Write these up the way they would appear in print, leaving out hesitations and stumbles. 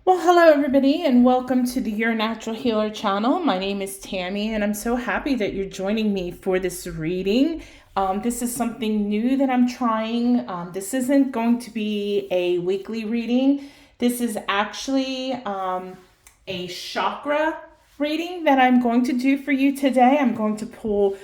Well, hello everybody, and welcome to the Your Natural Healer channel. My name is Tammy, and I'm so happy that you're joining me for this reading. This is something new that I'm trying. This isn't going to be a weekly reading. This is actually a chakra reading that I'm going to do for you today. I'm going to pull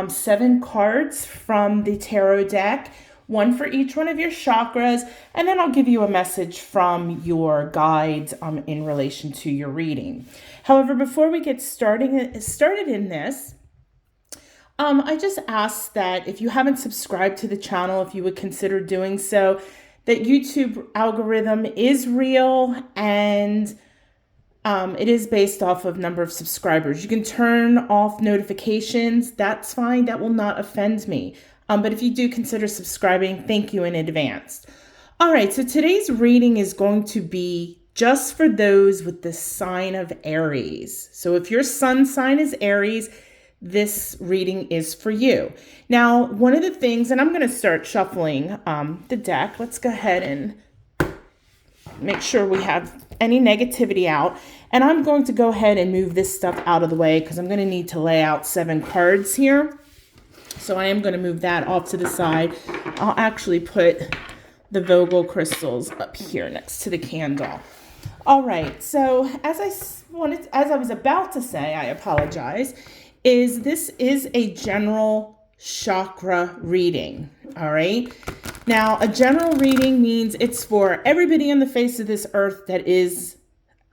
7 cards from the tarot deck, one for each one of your chakras, and then I'll give you a message from your guides in relation to your reading. However, before we get started in this, I just ask that if you haven't subscribed to the channel, if you would consider doing so. That YouTube algorithm is real, and it is based off of number of subscribers. You can turn off notifications. That's fine. That will not offend me. But if you do consider subscribing, thank you in advance. All right, so today's reading is going to be just for those with the sign of Aries. So if your sun sign is Aries, this reading is for you. Now, one of the things, and I'm going to start shuffling the deck. Let's go ahead and make sure we have any negativity out. And I'm going to go ahead and move this stuff out of the way because I'm going to need to lay out 7 cards here. So I am going to move that off to the side. I'll actually put the Vogel crystals up here next to the candle. All right. So as I was about to say, I apologize, this is a general chakra reading. All right. Now, a general reading means it's for everybody on the face of this earth that is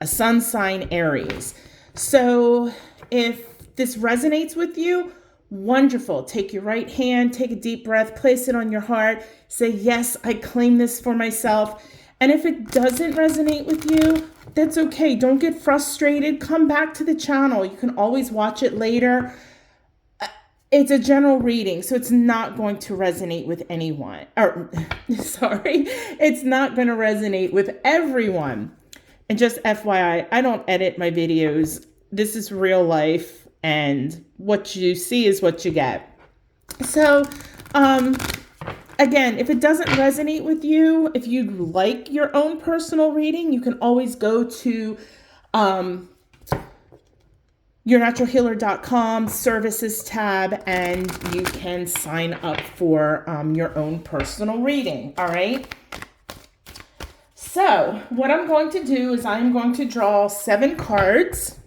a sun sign Aries. So if this resonates with you, wonderful. Take your right hand, take a deep breath, place it on your heart, say, yes, I claim this for myself. And if it doesn't resonate with you, that's okay. Don't get frustrated. Come back to the channel. You can always watch it later. It's a general reading, so it's not going to resonate with anyone. It's not going to resonate with everyone. And just FYI, I don't edit my videos. This is real life, and what you see is what you get. So, again, if it doesn't resonate with you, if you'd like your own personal reading, you can always go to yournaturalhealer.com services tab, and you can sign up for your own personal reading. All right. So what I'm going to do is I'm going to draw 7 cards,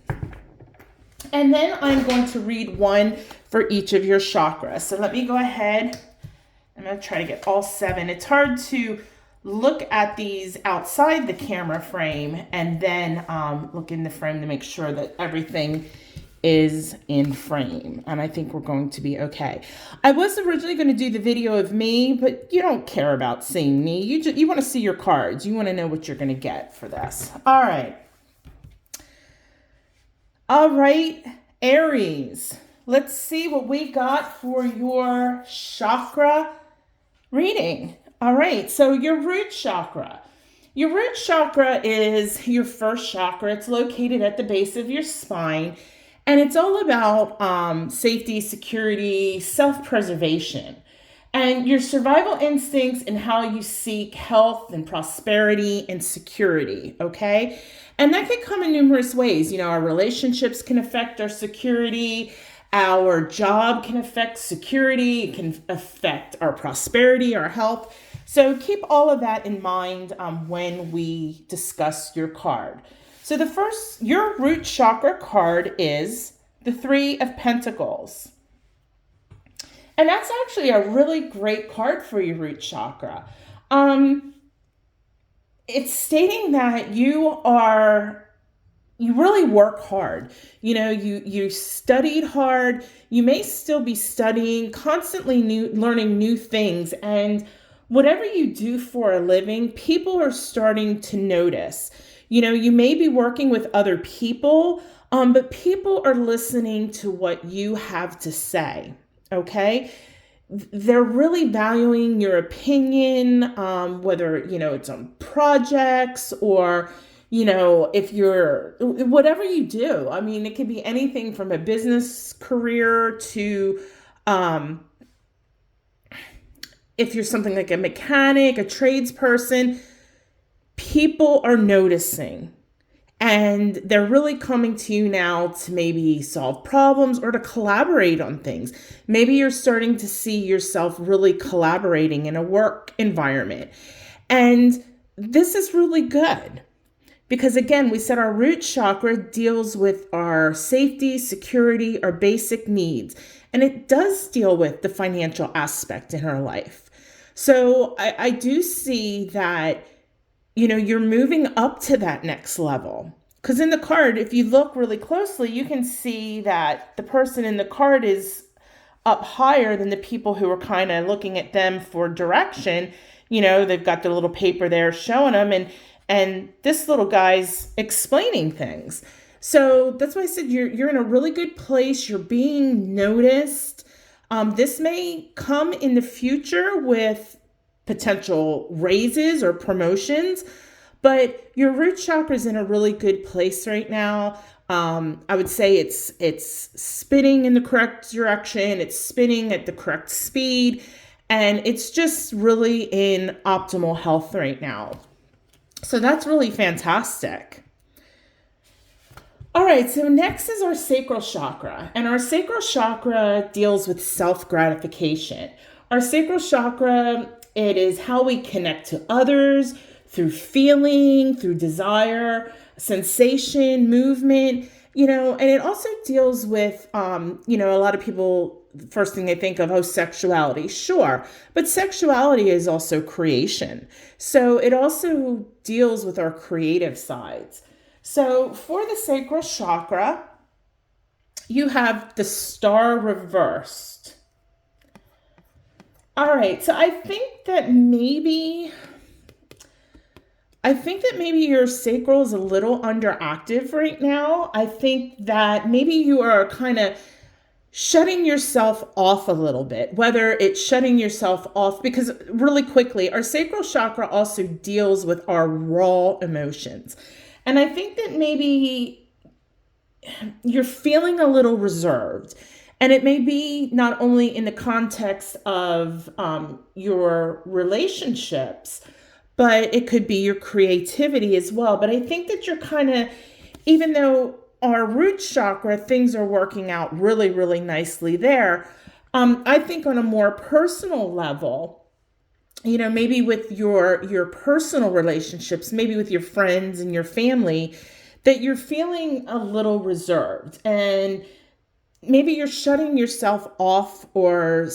and then I'm going to read one for each of your chakras. So let me go ahead. I'm going to try to get all 7. It's hard to look at these outside the camera frame and then look in the frame to make sure that everything is in frame. And I think we're going to be okay. I was originally going to do the video of me, but you don't care about seeing me. You want to see your cards. You want to know what you're going to get for this. All right. All right, Aries. Let's see what we got for your chakra reading. All right, so your root chakra. Your root chakra is your first chakra. It's located at the base of your spine, and it's all about safety, security, self-preservation, and your survival instincts and how you seek health and prosperity and security, okay? And that can come in numerous ways. You know, our relationships can affect our security. Our job can affect security. It can affect our prosperity, our health. So keep all of that in mind when we discuss your card. So your root chakra card is the 3 of Pentacles. And that's actually a really great card for your root chakra. It's stating that you really work hard. You know, you studied hard. You may still be studying, constantly learning new things. And whatever you do for a living, people are starting to notice. You know, you may be working with other people, but people are listening to what you have to say, okay? They're really valuing your opinion, whether, you know, it's on projects or, you know, whatever you do. I mean, it could be anything from a business career to, if you're something like a mechanic, a tradesperson, people are noticing. And they're really coming to you now to maybe solve problems or to collaborate on things. Maybe you're starting to see yourself really collaborating in a work environment. And this is really good because, again, we said our root chakra deals with our safety, security, our basic needs. And it does deal with the financial aspect in our life. So I do see that you're moving up to that next level. Because in the card, if you look really closely, you can see that the person in the card is up higher than the people who are kind of looking at them for direction. They've got their little paper there showing them, and this little guy's explaining things. So that's why I said you're in a really good place. You're being noticed. This may come in the future with potential raises or promotions, but your root chakra is in a really good place right now. I would say it's spinning in the correct direction. It's spinning at the correct speed, and it's just really in optimal health right now. So that's really fantastic. All right, so next is our sacral chakra, and our sacral chakra deals with self-gratification. Our sacral chakra, it is how we connect to others through feeling, through desire, sensation, movement, and it also deals with, a lot of people, first thing they think of, sexuality. Sure, but sexuality is also creation. So it also deals with our creative sides. So for the sacral chakra, you have the star reversed. All right, so I think that maybe your sacral is a little underactive right now. I think that maybe you are kind of shutting yourself off a little bit, whether it's shutting yourself off, because really quickly, our sacral chakra also deals with our raw emotions. And I think that maybe you're feeling a little reserved. And it may be not only in the context of your relationships, but it could be your creativity as well. But I think that you're kind of, even though our root chakra, things are working out really, really nicely there, I think on a more personal level, maybe with your personal relationships, maybe with your friends and your family, that you're feeling a little reserved, and maybe you're shutting yourself off, or,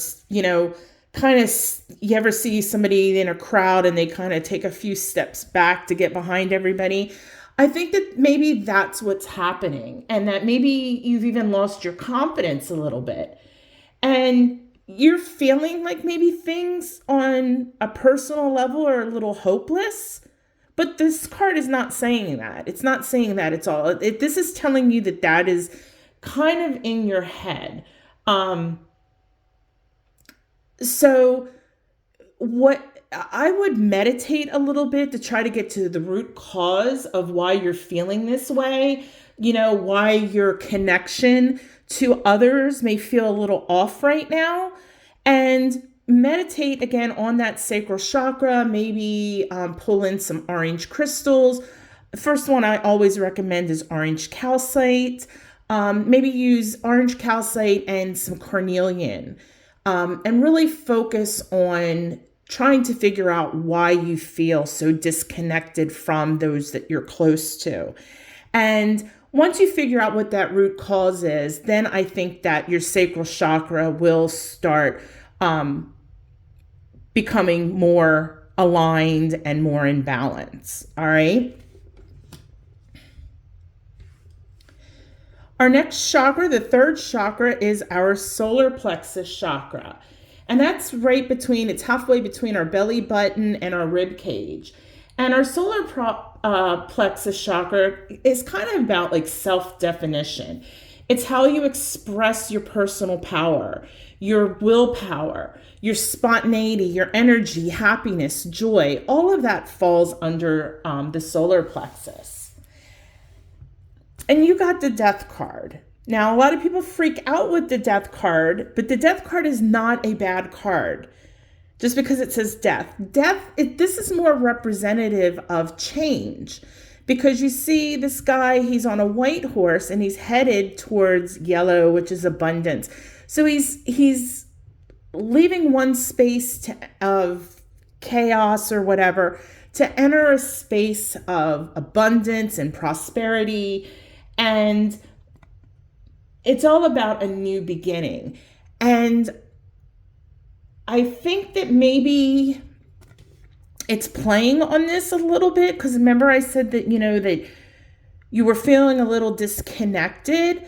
kind of, you ever see somebody in a crowd and they kind of take a few steps back to get behind everybody? I think that maybe that's what's happening, and that maybe you've even lost your confidence a little bit. And you're feeling like maybe things on a personal level are a little hopeless, but this card is not saying that. It's not saying that at all. This is telling you that is kind of in your head. So what I would meditate a little bit to try to get to the root cause of why you're feeling this way, why your connection to others may feel a little off right now, and meditate again on that sacral chakra. Maybe pull in some orange crystals. The first one I always recommend is orange calcite. Maybe use orange calcite and some carnelian, and really focus on trying to figure out why you feel so disconnected from those that you're close to. And once you figure out what that root cause is, then I think that your sacral chakra will start becoming more aligned and more in balance. All right. Our next chakra, the third chakra, is our solar plexus chakra. And that's it's halfway between our belly button and our rib cage. And our solar plexus chakra is kind of about like self-definition. It's how you express your personal power, your willpower, your spontaneity, your energy, happiness, joy. All of that falls under the solar plexus. And you got the Death card. Now, a lot of people freak out with the Death card, but the Death card is not a bad card just because it says death. This is more representative of change. because you see this guy, he's on a white horse and he's headed towards yellow, which is abundance. So he's leaving one space of chaos or whatever to enter a space of abundance and prosperity. And it's all about a new beginning. And I think that maybe it's playing on this a little bit, because remember I said that, that you were feeling a little disconnected.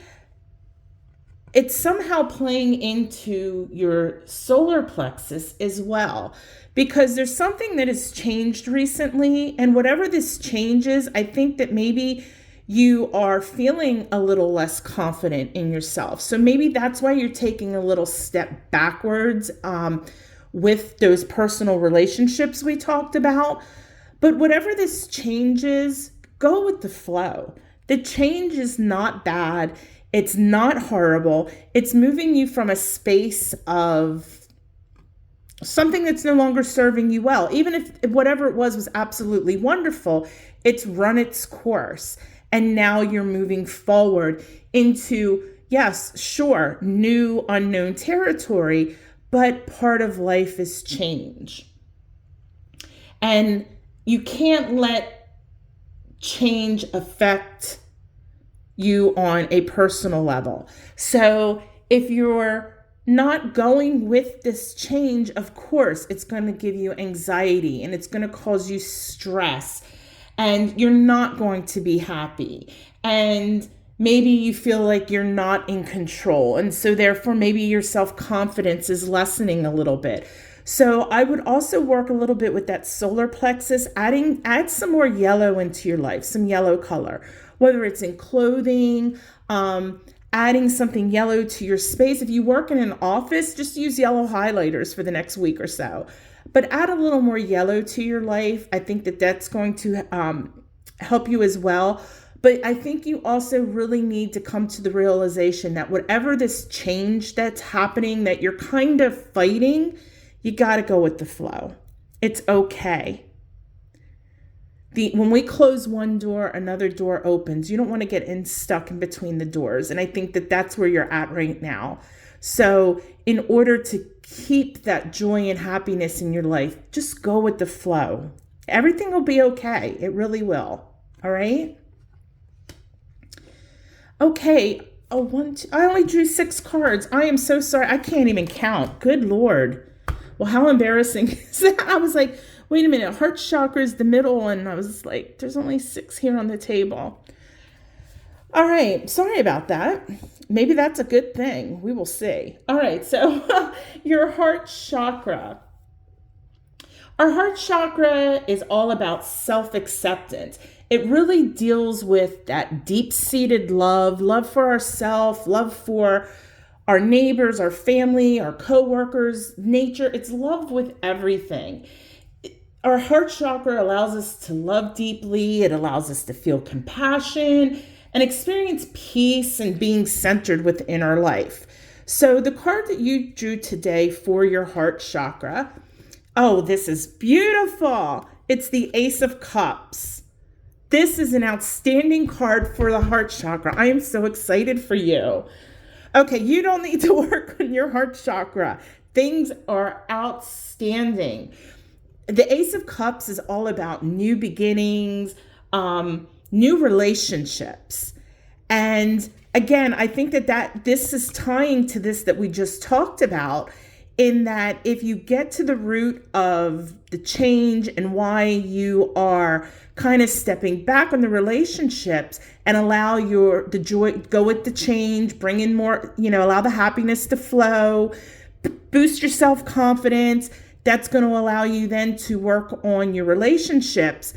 It's somehow playing into your solar plexus as well, because there's something that has changed recently. And whatever this change is, I think that maybe you are feeling a little less confident in yourself. So maybe that's why you're taking a little step backwards with those personal relationships we talked about. But whatever this change is, go with the flow. The change is not bad. It's not horrible. It's moving you from a space of something that's no longer serving you well. Even if whatever it was absolutely wonderful, it's run its course. And now you're moving forward into, yes, sure, new unknown territory, but part of life is change. And you can't let change affect you on a personal level. So if you're not going with this change, of course, it's going to give you anxiety and it's going to cause you stress, and you're not going to be happy. And maybe you feel like you're not in control. And so therefore, maybe your self-confidence is lessening a little bit. So I would also work a little bit with that solar plexus, add some more yellow into your life, some yellow color, whether it's in clothing, adding something yellow to your space. If you work in an office, just use yellow highlighters for the next week or so. But add a little more yellow to your life. I think that that's going to help you as well. But I think you also really need to come to the realization that whatever this change that's happening, that you're kind of fighting, you got to go with the flow. It's okay. When we close one door, another door opens. You don't want to get stuck in between the doors. And I think that that's where you're at right now. So in order to keep that joy and happiness in your life, just go with the flow. Everything will be okay. It really will. All right? Okay. I only drew 6 cards. I am so sorry. I can't even count. Good Lord. Well, how embarrassing is that? I was like, wait a minute. Heart chakra is the middle. And I was like, there's only 6 here on the table. All right. Sorry about that. Maybe that's a good thing. We will see. All right. So your heart chakra. Our heart chakra is all about self-acceptance. It really deals with that deep-seated love for ourselves, love for our neighbors, our family, our coworkers, nature. It's love with everything. Our heart chakra allows us to love deeply. It allows us to feel compassion and experience peace and being centered within our life. So the card that you drew today for your heart chakra, oh, this is beautiful. It's the Ace of Cups. This is an outstanding card for the heart chakra. I am so excited for you. Okay, you don't need to work on your heart chakra. Things are outstanding. The Ace of Cups is all about new beginnings, new relationships. And again, I think that this is tying to this that we just talked about, in that if you get to the root of the change and why you are kind of stepping back on the relationships and allow the joy, go with the change, bring in more, allow the happiness to flow, boost your self-confidence, that's going to allow you then to work on your relationships.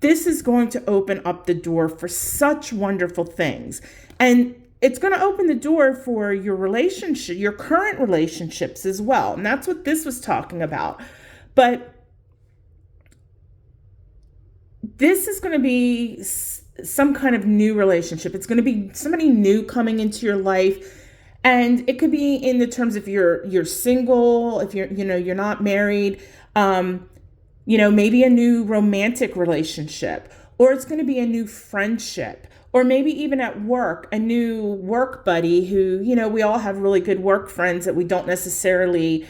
This is going to open up the door for such wonderful things. And it's going to open the door for your relationship, your current relationships as well. And that's what this was talking about. But this is going to be some kind of new relationship. It's going to be somebody new coming into your life. And it could be in the terms of you're single, if you're not married, maybe a new romantic relationship, or it's going to be a new friendship, or maybe even at work, a new work buddy who, we all have really good work friends that we don't necessarily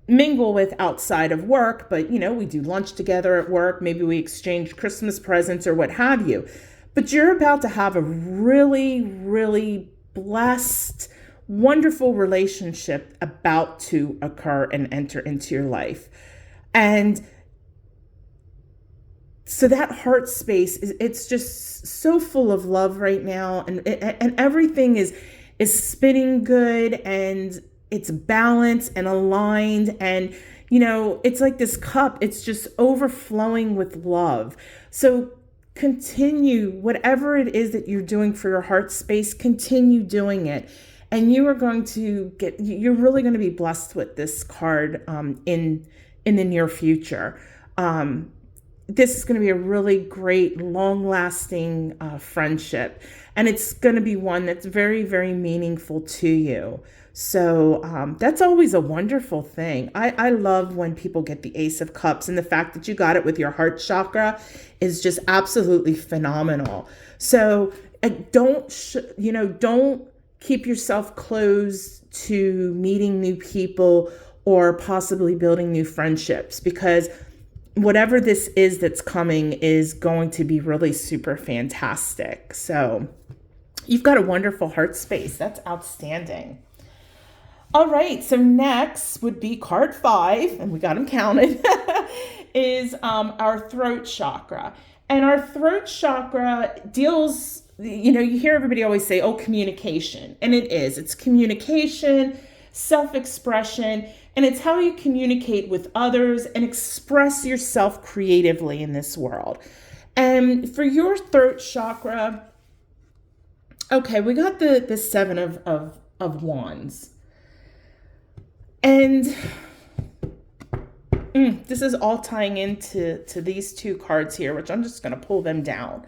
mingle with outside of work, but we do lunch together at work. Maybe we exchange Christmas presents or what have you. But you're about to have a really, really blessed, wonderful relationship about to occur and enter into your life. And so that heart space it's just so full of love right now, and everything is spinning good, and it's balanced and aligned, and it's like this cup, it's just overflowing with love. So continue whatever it is that you're doing for your heart space, continue doing it, and you're really going to be blessed with this card in the near future. This is going to be a really great, long-lasting friendship, and it's going to be one that's very, very meaningful to you. So that's always a wonderful thing. I love when people get the Ace of Cups, and the fact that you got it with your heart chakra is just absolutely phenomenal. So don't keep yourself closed to meeting new people or possibly building new friendships, because whatever this is that's coming is going to be really super fantastic. So you've got a wonderful heart space. That's outstanding. All right, so next would be card 5, and we got them counted, is our throat chakra. And our throat chakra deals, you hear everybody always say, oh, communication. And it is. It's communication, self-expression, and it's how you communicate with others and express yourself creatively in this world. And for your throat chakra, okay, we got the 7 of Wands. And this is all tying into these 2 cards here, which I'm just going to pull them down.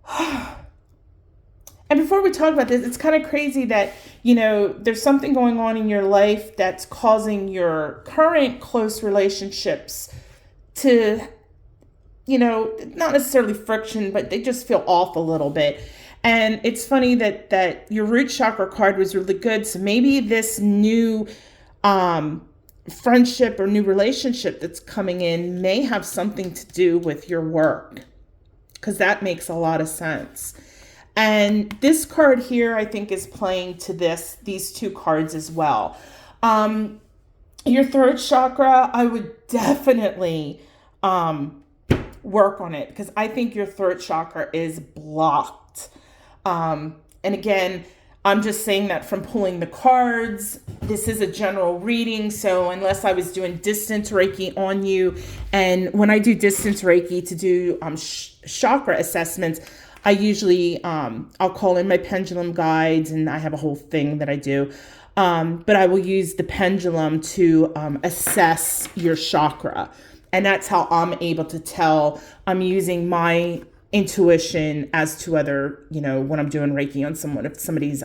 And before we talk about this, it's kind of crazy that, there's something going on in your life that's causing your current close relationships to, not necessarily friction, but they just feel off a little bit. And it's funny that your root chakra card was really good. So maybe this new friendship or new relationship that's coming in may have something to do with your work, because that makes a lot of sense. And this card here, I think, is playing to these 2 cards as well. Your throat chakra, I would definitely work on it, because I think your throat chakra is blocked. And again, I'm just saying that from pulling the cards. This is a general reading, so unless I was doing distance Reiki on you, and when I do distance Reiki to do chakra assessments, I usually, I'll call in my pendulum guides, and I have a whole thing that I do. But I will use the pendulum to assess your chakra. And that's how I'm able to tell I'm using my intuition as to whether, when I'm doing Reiki on someone, if somebody's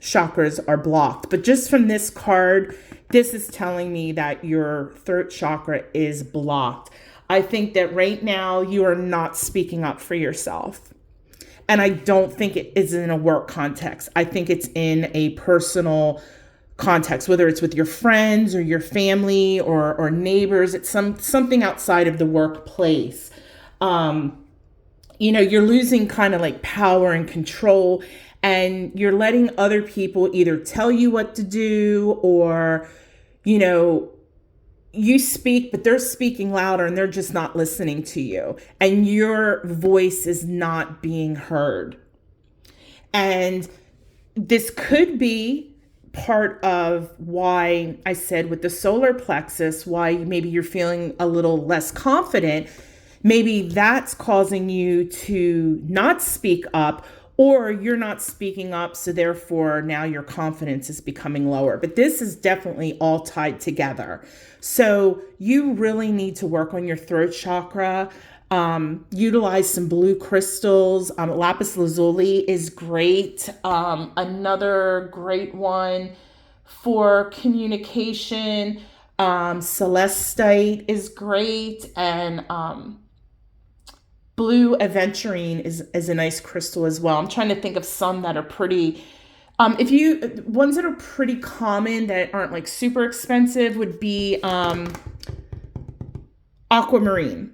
chakras are blocked. But just from this card, this is telling me that your throat chakra is blocked. I think that right now you are not speaking up for yourself. And I don't think it is in a work context. I think it's in a personal context, whether it's with your friends or your family or neighbors. It's something outside of the workplace. You're losing kind of like power and control, and you're letting other people either tell you what to do, or, you speak, but they're speaking louder and they're just not listening to you. And your voice is not being heard. And this could be part of why I said with the solar plexus, why maybe you're feeling a little less confident. Maybe that's causing you to not speak up, or you're not speaking up, so therefore now your confidence is becoming lower. But this is definitely all tied together. So you really need to work on your throat chakra. Utilize some blue crystals. Lapis lazuli is great. Another great one for communication. Celestite is great. And blue aventurine is a nice crystal as well. I'm trying to think of some that are pretty, ones that are pretty common that aren't like super expensive would be aquamarine.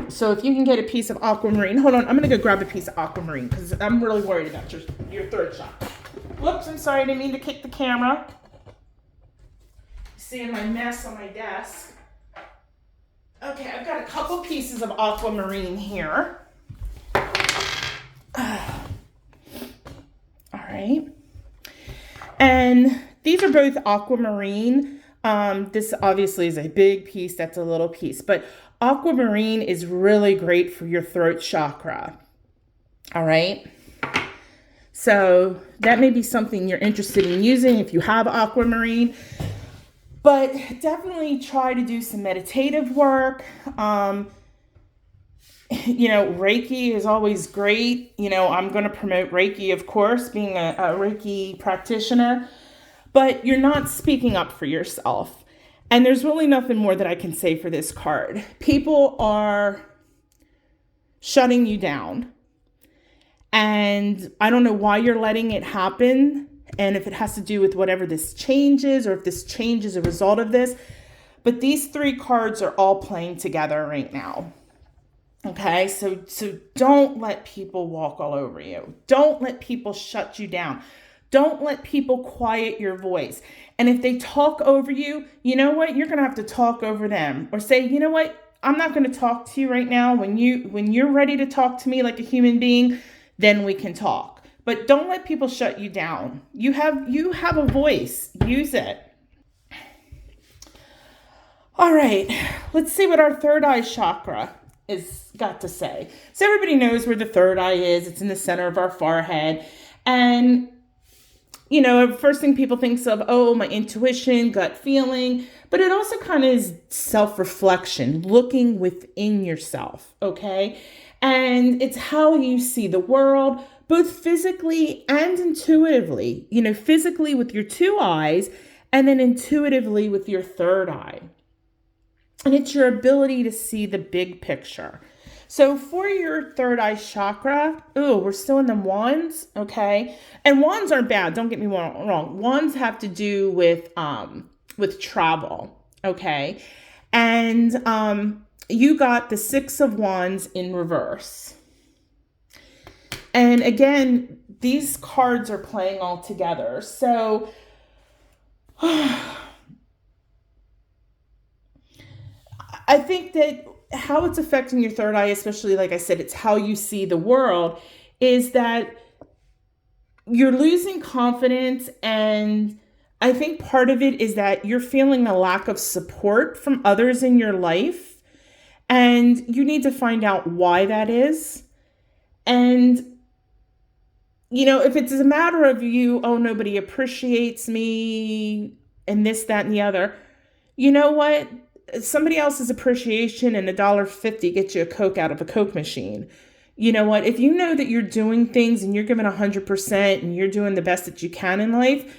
So if you can get a piece of aquamarine, hold on, I'm gonna go grab a piece of aquamarine because I'm really worried about your third chakra. Whoops, I'm sorry, I didn't mean to kick the camera. Seeing my mess on my desk. Okay, I've got a couple pieces of aquamarine here. All right. And these are both aquamarine. This obviously is a big piece, that's a little piece, but aquamarine is really great for your throat chakra. All right. So that may be something you're interested in using if you have aquamarine, but definitely try to do some meditative work. Reiki is always great. I'm going to promote Reiki, of course, being a Reiki practitioner, but you're not speaking up for yourself. And there's really nothing more that I can say for this card. People are shutting you down. And I don't know why you're letting it happen. And if it has to do with whatever this change is, or if this change is a result of this. But these three cards are all playing together right now. Okay, so don't let people walk all over you. Don't let people shut you down. Don't let people quiet your voice. And if they talk over you, you know what? You're going to have to talk over them, or say, you know what? I'm not going to talk to you right now. When you're ready to talk to me like a human being, then we can talk. But don't let people shut you down. You have a voice. Use it. All right. Let's see what our third eye chakra is got to say. So everybody knows where the third eye is. It's in the center of our forehead. And first thing people think of, my intuition, gut feeling, but it also kind of is self-reflection, looking within yourself, okay? And it's how you see the world, both physically and intuitively, physically with your two eyes, and then intuitively with your third eye. And it's your ability to see the big picture. So for your third eye chakra, we're still in the wands, okay? And wands aren't bad, don't get me wrong. Wands have to do with travel, okay? And you got the Six of Wands in reverse. And again, these cards are playing all together. So I think that how it's affecting your third eye, especially, like I said, it's how you see the world, is that you're losing confidence. And I think part of it is that you're feeling a lack of support from others in your life. And you need to find out why that is. And, if it's a matter of nobody appreciates me and this, that, and the other, you know what? Somebody else's appreciation and $1.50 gets you a Coke out of a Coke machine. You know what? If you know that you're doing things and you're giving 100% and you're doing the best that you can in life,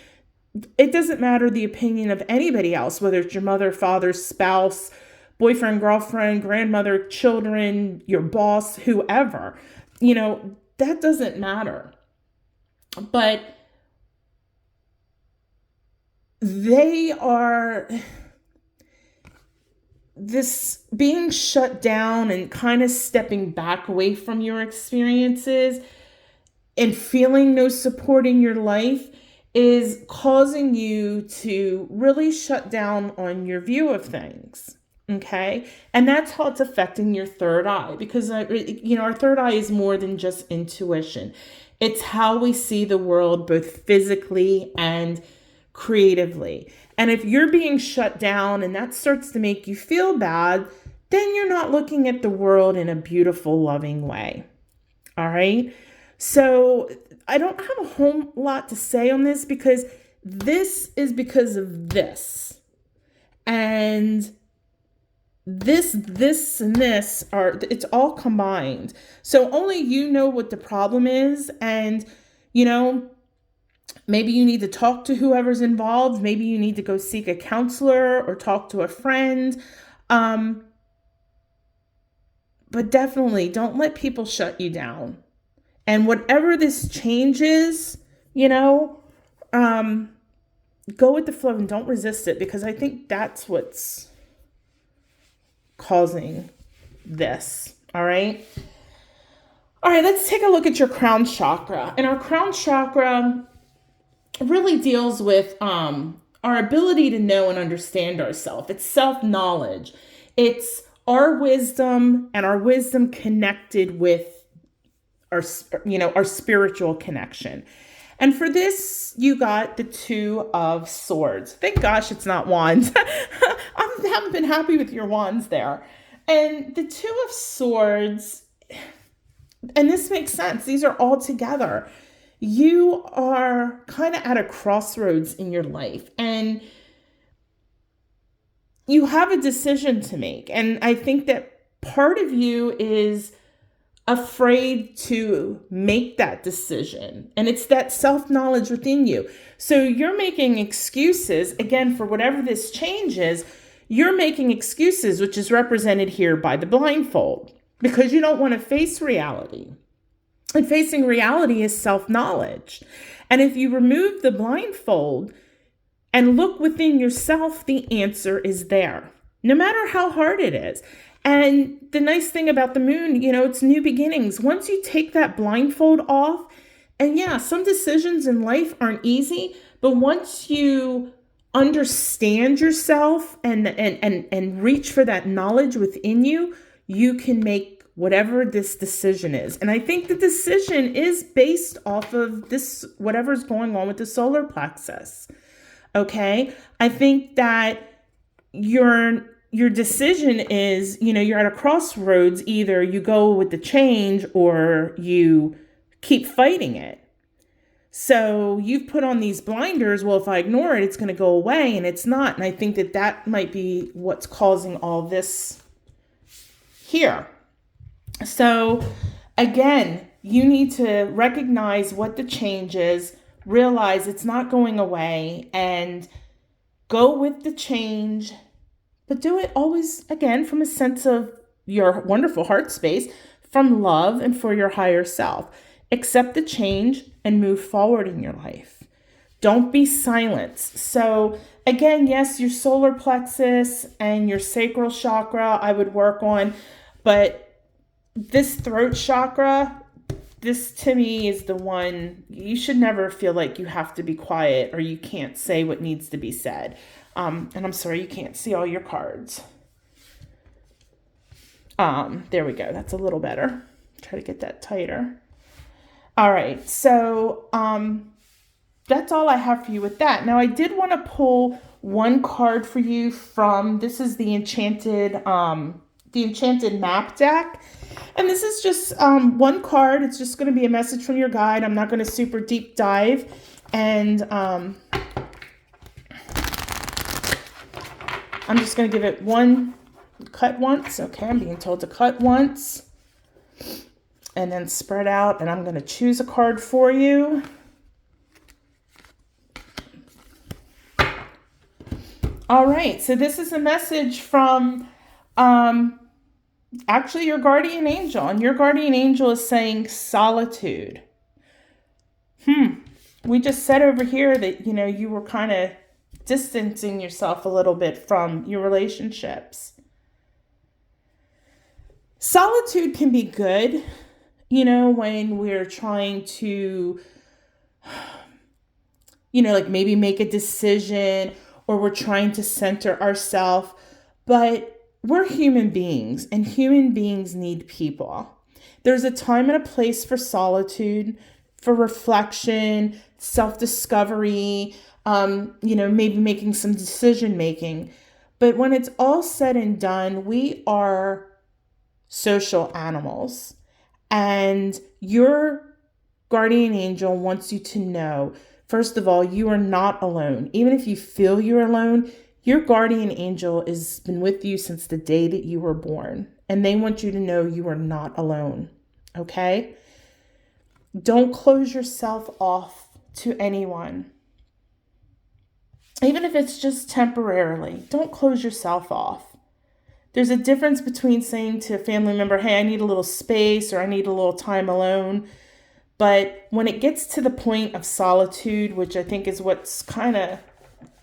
it doesn't matter the opinion of anybody else, whether it's your mother, father, spouse, boyfriend, girlfriend, grandmother, children, your boss, whoever. That doesn't matter. But they are this being shut down and kind of stepping back away from your experiences and feeling no support in your life is causing you to really shut down on your view of things. Okay. And that's how it's affecting your third eye, because, our third eye is more than just intuition. It's how we see the world, both physically and creatively. And if you're being shut down and that starts to make you feel bad, then you're not looking at the world in a beautiful, loving way. All right. So I don't have a whole lot to say on this, because this is because of this. And this, and this it's all combined. So only you know what the problem is. And, maybe you need to talk to whoever's involved. Maybe you need to go seek a counselor or talk to a friend. But but definitely don't let people shut you down. And whatever this change is, go with the flow and don't resist it, because I think that's what's causing this. All right. All right, let's take a look at your crown chakra. And our crown chakra really deals with our ability to know and understand ourselves. It's self-knowledge. It's our wisdom, and our wisdom connected with our spiritual connection. And for this, you got the Two of Swords. Thank gosh it's not wands. I haven't been happy with your wands there. And the Two of Swords, and this makes sense. These are all together. You are kind of at a crossroads in your life, and you have a decision to make. And I think that part of you is afraid to make that decision. And it's that self-knowledge within you. So you're making excuses, again, for whatever this change is. You're making excuses, which is represented here by the blindfold, because you don't want to face reality. And facing reality is self-knowledge. And if you remove the blindfold and look within yourself, the answer is there, no matter how hard it is. And the nice thing about the moon, it's new beginnings. Once you take that blindfold off, and yeah, some decisions in life aren't easy, but once you understand yourself and reach for that knowledge within you, you can make whatever this decision is. And I think the decision is based off of this, whatever's going on with the solar plexus. Okay? I think that your decision is, you're at a crossroads. Either you go with the change or you keep fighting it. So you've put on these blinders. Well, if I ignore it, it's going to go away, and it's not. And I think that might be what's causing all this here. So again, you need to recognize what the change is, realize it's not going away, and go with the change. But do it always, again, from a sense of your wonderful heart space, from love and for your higher self. Accept the change and move forward in your life. Don't be silenced. So again, yes, your solar plexus and your sacral chakra I would work on, but this throat chakra, this to me is the one. You should never feel like you have to be quiet or you can't say what needs to be said. And I'm sorry, you can't see all your cards. There we go. That's a little better. Try to get that tighter. All right. So, that's all I have for you with that. Now, I did want to pull one card for you from, this is the Enchanted Map deck. And this is just, one card. It's just going to be a message from your guide. I'm not going to super deep dive. And, I'm just going to give it one cut once. Okay, I'm being told to cut once and then spread out. And I'm going to choose a card for you. All right, so this is a message from actually your guardian angel. And your guardian angel is saying solitude. We just said over here that, you were kind of distancing yourself a little bit from your relationships. Solitude can be good, when we're trying to, like maybe make a decision or we're trying to center ourselves. But we're human beings, and human beings need people. There's a time and a place for solitude, for reflection, self-discovery, maybe making some decision making. But when it's all said and done, we are social animals. And your guardian angel wants you to know, first of all, you are not alone. Even if you feel you're alone, your guardian angel has been with you since the day that you were born. And they want you to know you are not alone. Okay? Don't close yourself off to anyone. Even if it's just temporarily, don't close yourself off. There's a difference between saying to a family member, hey, I need a little space or I need a little time alone. But when it gets to the point of solitude, which I think is what's kind of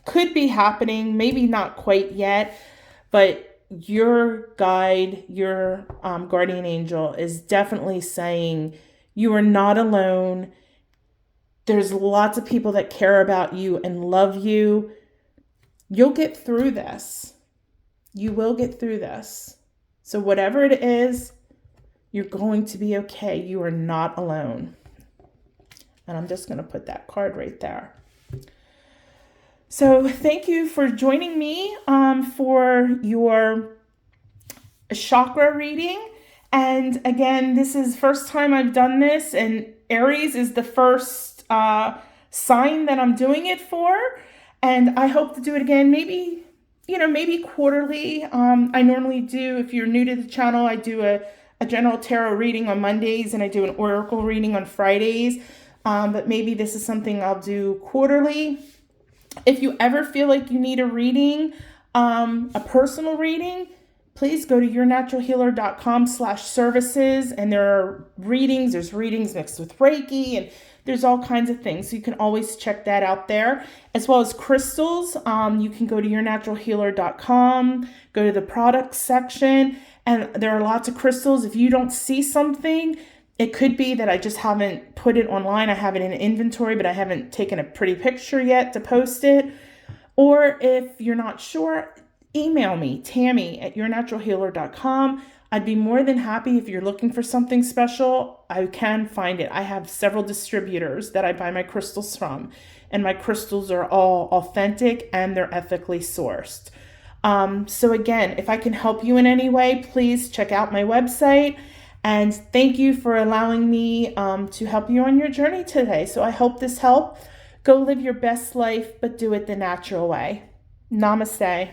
could be happening, maybe not quite yet, but your guide, your guardian angel is definitely saying you are not alone. There's lots of people that care about you and love you. You'll get through this. You will get through this. So whatever it is, you're going to be okay. You are not alone. And I'm just going to put that card right there. So thank you for joining me for your chakra reading. And again, this is the first time I've done this, and Aries is the first sign that I'm doing it for. And I hope to do it again, maybe quarterly. I normally do, if you're new to the channel, I do a general tarot reading on Mondays and I do an oracle reading on Fridays. But maybe this is something I'll do quarterly. If you ever feel like you need a reading, a personal reading, please go to yournaturalhealer.com/services, and there are readings. There's readings mixed with reiki, and there's all kinds of things. So you can always check that out there, as well as crystals. You can go to yournaturalhealer.com, go to the products section, and there are lots of crystals. If you don't see something, it could be that I just haven't put it online. I have it in inventory, but I haven't taken a pretty picture yet to post it. Or if you're not sure, email me, Tammy at yournaturalhealer.com. I'd be more than happy if you're looking for something special. I can find it. I have several distributors that I buy my crystals from, and my crystals are all authentic and they're ethically sourced. So again, if I can help you in any way, please check out my website. And thank you for allowing me to help you on your journey today. So I hope this helped. Go live your best life, but do it the natural way. Namaste.